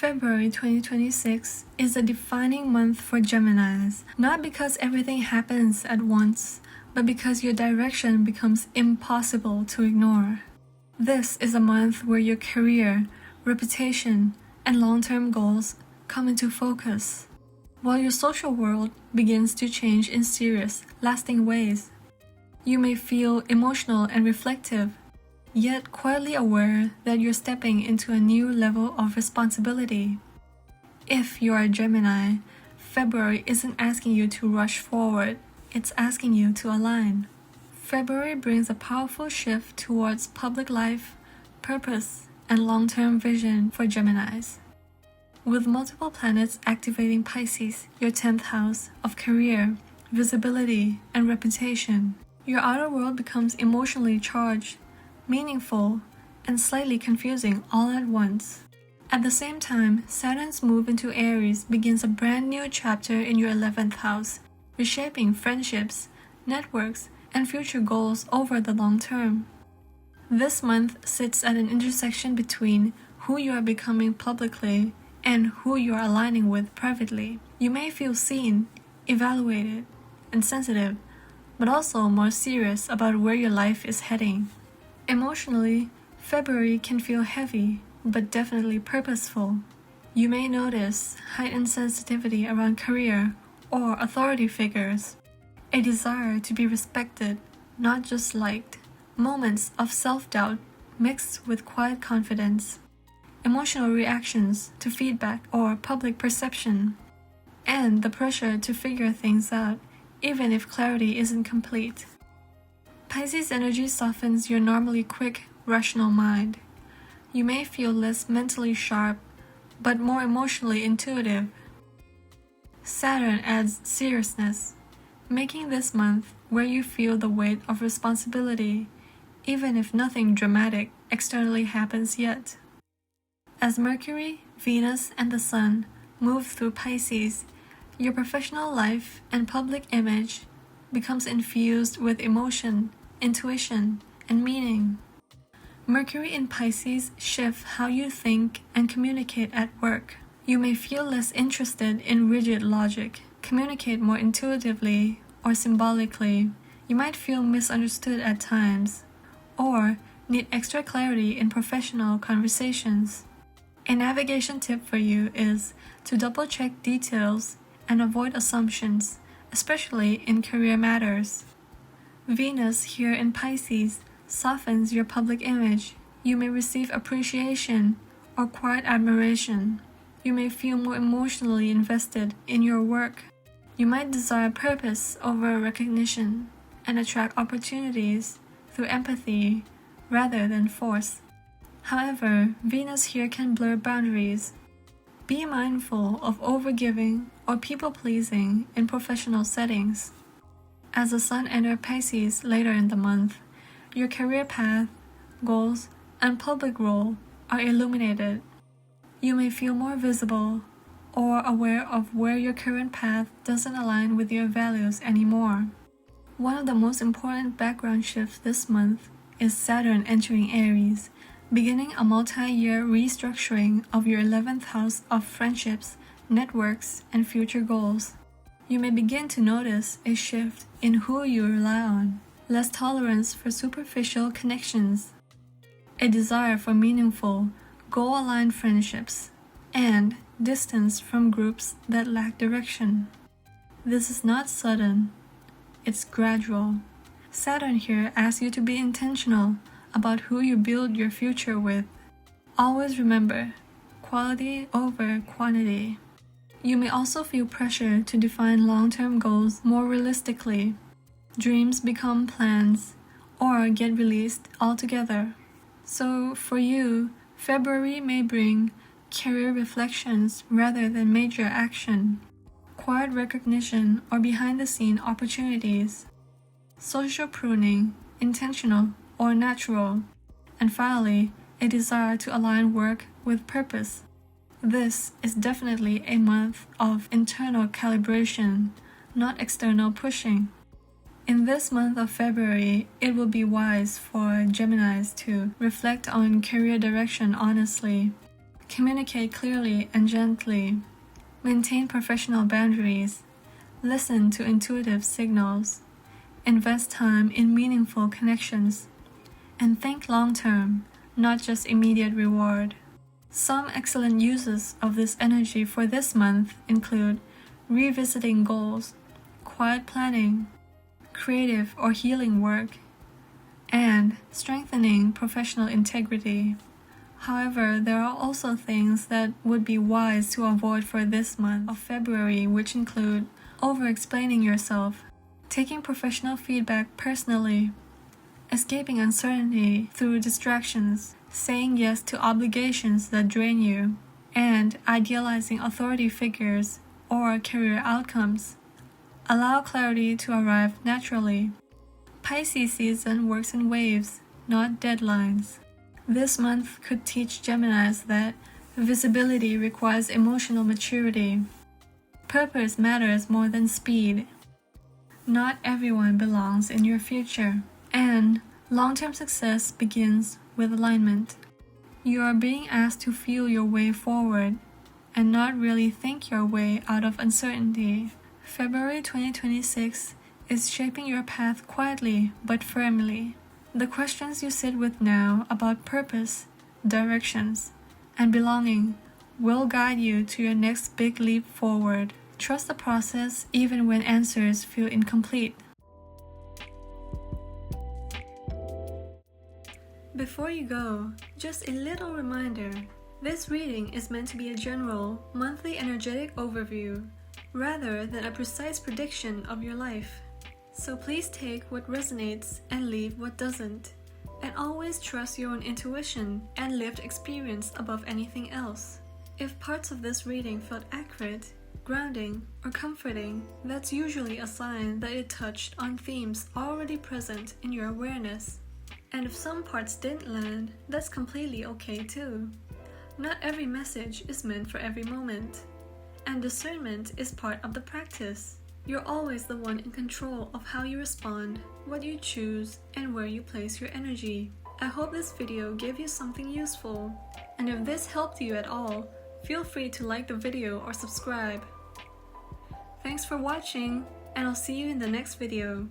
February 2026 is a defining month for Geminis, not because everything happens at once, but because your direction becomes impossible to ignore. This is a month where your career, reputation, and long-term goals come into focus, while your social world begins to change in serious, lasting ways. You may feel emotional and reflective, yet quietly aware that you're stepping into a new level of responsibility. If you are a Gemini, February isn't asking you to rush forward, it's asking you to align. February brings a powerful shift towards public life, purpose, and long-term vision for Geminis. With multiple planets activating Pisces, your 10th house of career, visibility, and reputation, your outer world becomes emotionally charged, meaningful, and slightly confusing all at once. At the same time, Saturn's move into Aries begins a brand new chapter in your 11th house, reshaping friendships, networks, and future goals over the long term. This month sits at an intersection between who you are becoming publicly and who you are aligning with privately. You may feel seen, evaluated, and sensitive, but also more serious about where your life is heading. Emotionally, February can feel heavy, but definitely purposeful. You may notice heightened sensitivity around career or authority figures, a desire to be respected, not just liked, moments of self-doubt mixed with quiet confidence, emotional reactions to feedback or public perception, and the pressure to figure things out even if clarity isn't complete. Pisces energy softens your normally quick, rational mind. You may feel less mentally sharp, but more emotionally intuitive. Saturn adds seriousness, making this month where you feel the weight of responsibility, even if nothing dramatic externally happens yet. As Mercury, Venus, and the Sun move through Pisces, your professional life and public image becomes infused with emotion, intuition, and meaning. Mercury in Pisces shifts how you think and communicate at work. You may feel less interested in rigid logic, communicate more intuitively or symbolically. You might feel misunderstood at times, or need extra clarity in professional conversations. A navigation tip for you is to double-check details and avoid assumptions, especially in career matters. Venus here in Pisces softens your public image. You may receive appreciation or quiet admiration. You may feel more emotionally invested in your work. You might desire purpose over recognition and attract opportunities through empathy rather than force. However, Venus here can blur boundaries. Be mindful of overgiving or people-pleasing in professional settings. As the Sun enters Pisces later in the month, your career path, goals, and public role are illuminated. You may feel more visible or aware of where your current path doesn't align with your values anymore. One of the most important background shifts this month is Saturn entering Aries, beginning a multi-year restructuring of your 11th house of friendships, networks, and future goals. You may begin to notice a shift in who you rely on, less tolerance for superficial connections, a desire for meaningful, goal-aligned friendships, and distance from groups that lack direction. This is not sudden, it's gradual. Saturn here asks you to be intentional about who you build your future with. Always remember, quality over quantity. You may also feel pressure to define long-term goals more realistically. Dreams become plans or get released altogether. So for you, February may bring career reflections rather than major action, quiet recognition or behind-the-scene opportunities, social pruning, intentional or natural, and finally, a desire to align work with purpose. This is definitely a month of internal calibration, not external pushing. In this month of February, it will be wise for Geminis to reflect on career direction honestly. Communicate clearly and gently. Maintain professional boundaries. Listen to intuitive signals. Invest time in meaningful connections. And think long-term, not just immediate reward. Some excellent uses of this energy for this month include revisiting goals, quiet planning, creative or healing work, and strengthening professional integrity. However, there are also things that would be wise to avoid for this month of February, which include over-explaining yourself, taking professional feedback personally, escaping uncertainty through distractions, saying yes to obligations that drain you, and idealizing authority figures or career outcomes. Allow clarity to arrive naturally. Pisces season works in waves, not deadlines. This month could teach Geminis that visibility requires emotional maturity. Purpose matters more than speed. Not everyone belongs in your future. And long-term success begins with alignment. You are being asked to feel your way forward and not really think your way out of uncertainty. February 2026 is shaping your path quietly but firmly. The questions you sit with now about purpose, directions, and belonging will guide you to your next big leap forward. Trust the process even when answers feel incomplete. Before you go, just a little reminder. This reading is meant to be a general, monthly energetic overview, rather than a precise prediction of your life. So please take what resonates and leave what doesn't. And always trust your own intuition and lived experience above anything else. If parts of this reading felt accurate, grounding, or comforting, that's usually a sign that it touched on themes already present in your awareness. And if some parts didn't land, that's completely okay too. Not every message is meant for every moment. And discernment is part of the practice. You're always the one in control of how you respond, what you choose, and where you place your energy. I hope this video gave you something useful. And if this helped you at all, feel free to like the video or subscribe. Thanks for watching, and I'll see you in the next video.